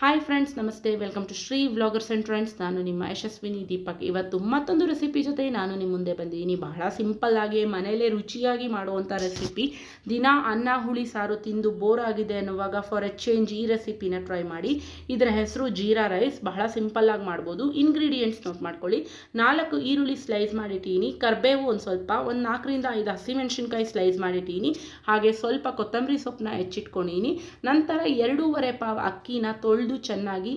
Hi friends, namaste. Welcome to Shri vloggers and trends. ನಾನು ನಿಮ್ಮ ಯಶಸ್ವಿನಿ ದೀಪಕ್. ಇವತ್ತು ಮತ್ತೊಂದು ರೆಸಿಪಿ ಜೊತೆ ನಾನು ನಿಮ್ಮ ಮುಂದೆ ಬಂದಿದ್ದೀನಿ. ಬಹಳ ಸಿಂಪಲ್ಲಾಗಿ ಮನೆಯಲ್ಲೇ ರುಚಿಯಾಗಿ ಮಾಡುವಂಥ ರೆಸಿಪಿ. ದಿನ ಅನ್ನ ಹುಳಿ ಸಾರು ತಿಂದು ಬೋರ್ ಆಗಿದೆ ಅನ್ನುವಾಗ ಫಾರ್ ಎ ಚೇಂಜ್ ಈ ರೆಸಿಪಿನ ಟ್ರೈ ಮಾಡಿ. ಇದರ ಹೆಸರು ಜೀರಾ ರೈಸ್. ಬಹಳ ಸಿಂಪಲ್ಲಾಗಿ ಮಾಡ್ಬೋದು. ಇಂಗ್ರೀಡಿಯೆಂಟ್ಸ್ ನೋಟ್ ಮಾಡ್ಕೊಳ್ಳಿ. 4 ಈರುಳ್ಳಿ ಸ್ಲೈಸ್ ಮಾಡಿಟ್ಟಿದ್ದೀನಿ. ಕರ್ಬೇವು ಒಂದು ಸ್ವಲ್ಪ, ಒಂದು 4ರಿಂದ 5 ಹಸಿಮೆಣಸಿನ್ಕಾಯಿ ಸ್ಲೈಸ್ ಮಾಡಿಟ್ಟಿದ್ದೀನಿ. ಹಾಗೆ ಸ್ವಲ್ಪ ಕೊತ್ತಂಬರಿ ಸೊಪ್ಪನ್ನ ಹೆಚ್ಚಿಟ್ಕೊಂಡಿದ್ದೀನಿ. ನಂತರ 2.5 ಪಾವ್ ಅಕ್ಕಿನ ತೊಳೆದು ಚೆನ್ನಾಗಿ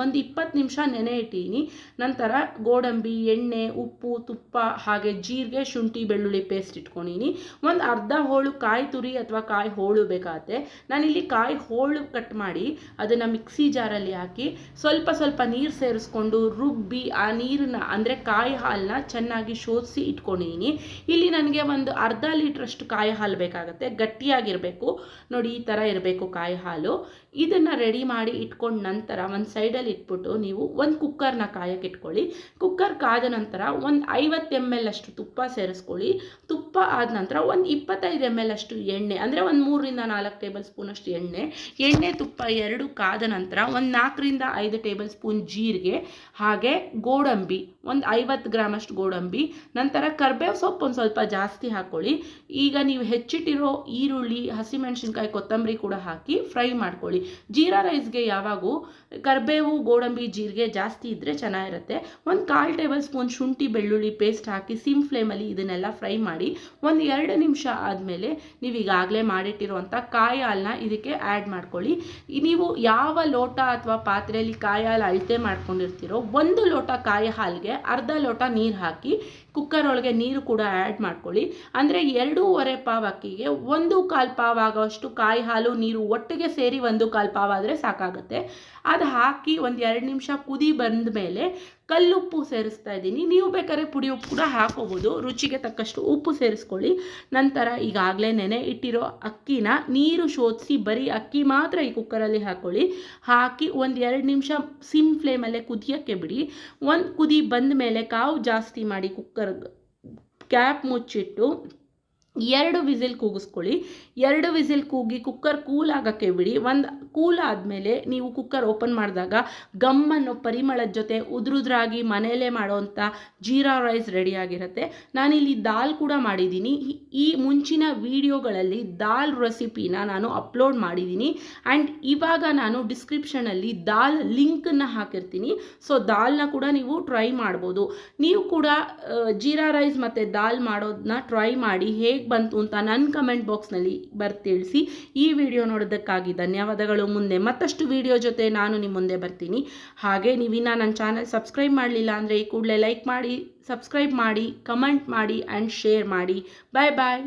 ಒಂದು 20 ನಿಮಿಷ ನೆನೆ ಇಟ್ಟಿದ್ದೀನಿ. ನಂತರ ಗೋಡಂಬಿ, ಎಣ್ಣೆ, ಉಪ್ಪು, ತುಪ್ಪ ಹಾಗೆ ಜೀರಿಗೆ, ಶುಂಠಿ, ಬೆಳ್ಳುಳ್ಳಿ ಪೇಸ್ಟ್ ಇಟ್ಕೊಂಡಿದ್ದೀನಿ. ಒಂದು ಅರ್ಧ ಹೋಳು ಕಾಯಿ ತುರಿ ಅಥವಾ ಕಾಯಿ ಹೋಳು ಬೇಕಾಗುತ್ತೆ. ನಾನಿಲ್ಲಿ ಕಾಯಿ ಹೋಳು ಕಟ್ ಮಾಡಿ ಅದನ್ನು ಮಿಕ್ಸಿ ಜಾರಲ್ಲಿ ಹಾಕಿ ಸ್ವಲ್ಪ ಸ್ವಲ್ಪ ನೀರು ಸೇರಿಸ್ಕೊಂಡು ರುಬ್ಬಿ ಆ ನೀರನ್ನ ಅಂದರೆ ಕಾಯಿ ಹಾಲನ್ನ ಚೆನ್ನಾಗಿ ಶೋಧಿಸಿ ಇಟ್ಕೊಂಡಿದ್ದೀನಿ. ಇಲ್ಲಿ ನನಗೆ ಒಂದು ಅರ್ಧ ಲೀಟ್ರಷ್ಟು ಕಾಯಿ ಹಾಲು ಬೇಕಾಗುತ್ತೆ. ಗಟ್ಟಿಯಾಗಿರಬೇಕು ನೋಡಿ, ಈ ಥರ ಇರಬೇಕು ಕಾಯಿ ಹಾಲು. ಇದನ್ನು ರೆಡಿ ಮಾಡಿ ಇಟ್ಕೊಂಡ ನಂತರ ಒಂದು ಸೈಡಲ್ಲಿ ಇಟ್ಬಿಟ್ಟು ನೀವು ಒಂದು ಕುಕ್ಕರ್ನ ಕಾಯಕ್ಕೆ ಇಟ್ಕೊಳ್ಳಿ. ಕುಕ್ಕರ್ ಕಾದ ನಂತರ ಒಂದು 50 ml ಅಷ್ಟು ತುಪ್ಪ ಸೇರಿಸ್ಕೊಳ್ಳಿ. ತುಪ್ಪ ಆದ ನಂತರ ಒಂದು 25 ml ಅಷ್ಟು ಎಣ್ಣೆ, ಅಂದರೆ ಒಂದು 3ರಿಂದ 4 ಟೇಬಲ್ ಸ್ಪೂನ್ ಅಷ್ಟು ಎಣ್ಣೆ ತುಪ್ಪ 2 ಕಾದ ನಂತರ ಒಂದು 4ರಿಂದ 5 ಟೇಬಲ್ ಸ್ಪೂನ್ ಜೀರಿಗೆ, ಹಾಗೆ ಗೋಡಂಬಿ ಒಂದು 50 ಗ್ರಾಮ್ ಅಷ್ಟು ಗೋಡಂಬಿ. ನಂತರ ಕರ್ಬೇವು ಸೊಪ್ಪು ಒಂದು ಸ್ವಲ್ಪ ಜಾಸ್ತಿ ಹಾಕ್ಕೊಳ್ಳಿ. ಈಗ ನೀವು ಹೆಚ್ಚಿಟ್ಟಿರೋ ಈರುಳ್ಳಿ, ಹಸಿಮೆಣಸಿನ್ಕಾಯಿ, ಕೊತ್ತಂಬರಿ ಕೂಡ ಹಾಕಿ ಫ್ರೈ ಮಾಡ್ಕೊಳ್ಳಿ. ಜೀರಾ ರೈಸ್ಗೆ ಯಾವಾಗೂ ಕರ್ಬೇವು, ಗೋಡಂಬಿ, ಜೀರಿಗೆ ಜಾಸ್ತಿ ಇದ್ದರೆ ಚೆನ್ನಾಗಿರುತ್ತೆ. ಒಂದು 1/4 ಟೇಬಲ್ ಸ್ಪೂನ್ ಶುಂಠಿ, ಬೆಳ್ಳುಳ್ಳಿ ಪೇಸ್ಟ್ ಹಾಕಿ ಸಿಮ್ ಫ್ಲೇಮಲ್ಲಿ ಇದನ್ನೆಲ್ಲ ಫ್ರೈ ಮಾಡಿ ಒಂದು 2 ನಿಮಿಷ ಆದಮೇಲೆ ನೀವು ಈಗಾಗಲೇ ಮಾಡಿಟ್ಟಿರುವಂಥ ಕಾಯಿ ಹಾಲನ್ನ ಇದಕ್ಕೆ ಆ್ಯಡ್ ಮಾಡ್ಕೊಳ್ಳಿ. ನೀವು ಯಾವ ಲೋಟ ಅಥವಾ ಪಾತ್ರೆಯಲ್ಲಿ ಕಾಯಿ ಹಾಲು ಅಳತೆ ಮಾಡ್ಕೊಂಡಿರ್ತೀರೋ 1 ಲೋಟ ಕಾಯಿ ಹಾಲಿಗೆ ಅರ್ಧ ಲೋಟ ನೀರು ಹಾಕಿ ಕುಕ್ಕರ್ ಒಳಗೆ ನೀರು ಕೂಡ ಆ್ಯಡ್ ಮಾಡ್ಕೊಳ್ಳಿ. ಅಂದರೆ 2.5 ಪಾವ್ ಅಕ್ಕಿಗೆ 1/4 ಪಾವ್ ಆಗೋಷ್ಟು ಕಾಯಿ ಹಾಲು ನೀರು ಒಟ್ಟಿಗೆ ಸೇರಿ 1/4 ಪಾವ್ ಆದರೆ ಸಾಕಾಗುತ್ತೆ. ಅದು ಹಾಕಿ ಒಂದು 2 ನಿಮಿಷ ಕುದಿ ಬಂದ ಮೇಲೆ ಕಲ್ಲುಪ್ಪು ಸೇರಿಸ್ತಾ ಇದ್ದೀನಿ. ನೀವು ಬೇಕಾದ್ರೆ ಪುಡಿ ಉಪ್ಪು ಕೂಡ ಹಾಕೋಬೋದು. ರುಚಿಗೆ ತಕ್ಕಷ್ಟು ಉಪ್ಪು ಸೇರಿಸ್ಕೊಳ್ಳಿ. ನಂತರ ಈಗಾಗಲೇ ನೆನೆ ಇಟ್ಟಿರೋ ಅಕ್ಕಿನ ನೀರು ಶೋಧಿಸಿ ಬರೀ ಅಕ್ಕಿ ಮಾತ್ರ ಈ ಕುಕ್ಕರಲ್ಲಿ ಹಾಕ್ಕೊಳ್ಳಿ. ಹಾಕಿ ಒಂದು 2 ನಿಮಿಷ ಸಿಮ್ ಫ್ಲೇಮಲ್ಲೇ ಕುದಿಯೋಕ್ಕೆ ಬಿಡಿ. ಒಂದು ಕುದಿ ಬಂದ ಮೇಲೆ ಕಾವು ಜಾಸ್ತಿ ಮಾಡಿ ಕುಕ್ಕರ್ ಕ್ಯಾಪ್ ಮುಚ್ಚಿಟ್ಟು 2 ವಿಸಿಲ್ ಕೂಗಿಸ್ಕೊಳ್ಳಿ. 2 ವಿಸಿಲ್ ಕೂಗಿ ಕುಕ್ಕರ್ ಕೂಲ್ ಆಗೋಕ್ಕೆ ಬಿಡಿ. ಒಂದು ಕೂಲ್ ಆದಮೇಲೆ ನೀವು ಕುಕ್ಕರ್ ಓಪನ್ ಮಾಡಿದಾಗ ಗಮ್ಮನ್ನು ಪರಿಮಳದ ಜೊತೆ ಉದುರುದ್ರಾಗಿ ಮನೆಯಲ್ಲೇ ಮಾಡೋವಂಥ ಜೀರಾ ರೈಸ್ ರೆಡಿಯಾಗಿರುತ್ತೆ. ನಾನಿಲ್ಲಿ ದಾಲ್ ಕೂಡ ಮಾಡಿದ್ದೀನಿ. ಈ ಮುಂಚಿನ ವಿಡಿಯೋಗಳಲ್ಲಿ ದಾಲ್ ರೆಸಿಪಿನ ನಾನು ಅಪ್ಲೋಡ್ ಮಾಡಿದ್ದೀನಿ. ಆ್ಯಂಡ್ ಇವಾಗ ನಾನು ಡಿಸ್ಕ್ರಿಪ್ಷನಲ್ಲಿ ದಾಲ್ ಲಿಂಕನ್ನು ಹಾಕಿರ್ತೀನಿ. ಸೊ ದಾಲ್ನ ಕೂಡ ನೀವು ಟ್ರೈ ಮಾಡ್ಬೋದು. ನೀವು ಕೂಡ ಜೀರಾ ರೈಸ್ ಮತ್ತು ದಾಲ್ ಮಾಡೋದನ್ನ ಟ್ರೈ ಮಾಡಿ ಹೇಗೆ ಬಂತು ಅಂತ ನನ್ನ ಕಮೆಂಟ್ ಬಾಕ್ಸ್ನಲ್ಲಿ ತಿಳಿಸಿ. ಈ ವಿಡಿಯೋ ನೋಡೋದಕ್ಕಾಗಿ ಧನ್ಯವಾದಗಳು. ಮುಂದೆ ಮತ್ತಷ್ಟು ವಿಡಿಯೋ ಜೊತೆ ನಾನು ನಿಮ್ಮ ಮುಂದೆ ಬರ್ತೀನಿ. ಹಾಗೆ ನೀವಿನ್ನ ನನ್ನ ಚಾನಲ್ ಸಬ್ಸ್ಕ್ರೈಬ್ ಮಾಡಲಿಲ್ಲ ಅಂದರೆ ಈ ಕೂಡಲೇ ಲೈಕ್ ಮಾಡಿ, ಸಬ್ಸ್ಕ್ರೈಬ್ ಮಾಡಿ, ಕಮೆಂಟ್ ಮಾಡಿ ಆ್ಯಂಡ್ ಶೇರ್ ಮಾಡಿ. ಬಾಯ್ ಬಾಯ್.